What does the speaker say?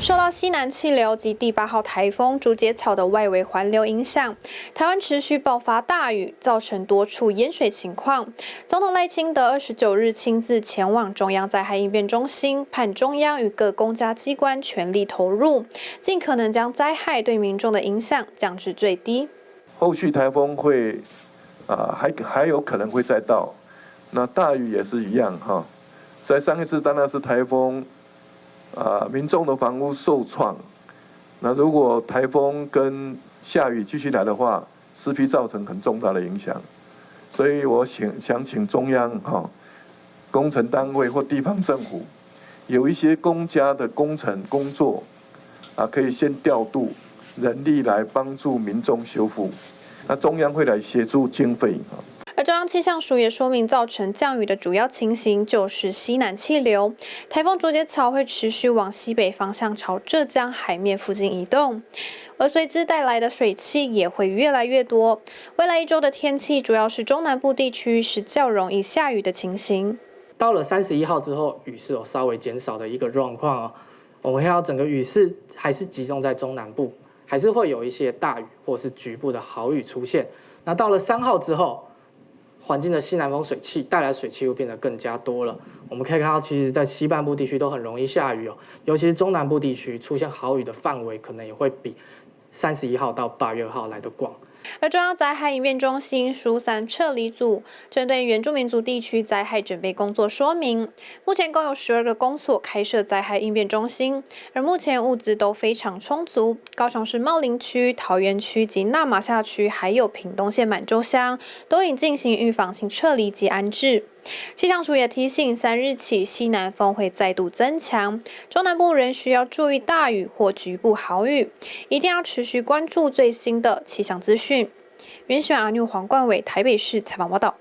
受到西南气流及第8号台风竹节草的外围环流影响，台湾持续爆发大雨，造成多处淹水情况。总统赖清德29日亲自前往中央灾害应变中心，盼中央与各公家机关全力投入，尽可能将灾害对民众的影响降至最低。后续台风会还有可能会再到，那大雨也是一样哈。在上一次当然是台风。民众的房屋受创，那如果台风跟下雨继续来的话，势必造成很重大的影响。所以我想请中央工程单位或地方政府，有一些公家的工程工作可以先调度人力来帮助民众修复，那中央会来协助经费。而中央气象署也说明，造成降雨的主要情形就是西南气流，台风竹节草会持续往西北方向朝浙江海面附近移动，而随之带来的水汽也会越来越多。未来1周的天气主要是中南部地区是较容易下雨的情形。到了31号之后，雨势有稍微减少的一个状况哦。我们看到整个雨势还是集中在中南部，还是会有一些大雨或是局部的豪雨出现。那到了3号之后，环境的西南风水汽带来水汽又变得更加多了。我们可以看到，其实在西半部地区都很容易下雨哦，尤其是中南部地区出现豪雨的范围，可能也会比31号到8月2号来得广。而中央灾害应变中心疏散撤离组针对原住民族地区灾害准备工作说明，目前共有12个公所开设灾害应变中心，而目前物资都非常充足。高雄市茂林区、桃园区及那玛夏区，还有屏东县满洲乡，都已进行预防性撤离及安置。气象署也提醒，3日起西南风会再度增强，中南部仍需要注意大雨或局部豪雨，一定要持续关注最新的气象资讯。原选阿纽黄冠伟台北市采访报道。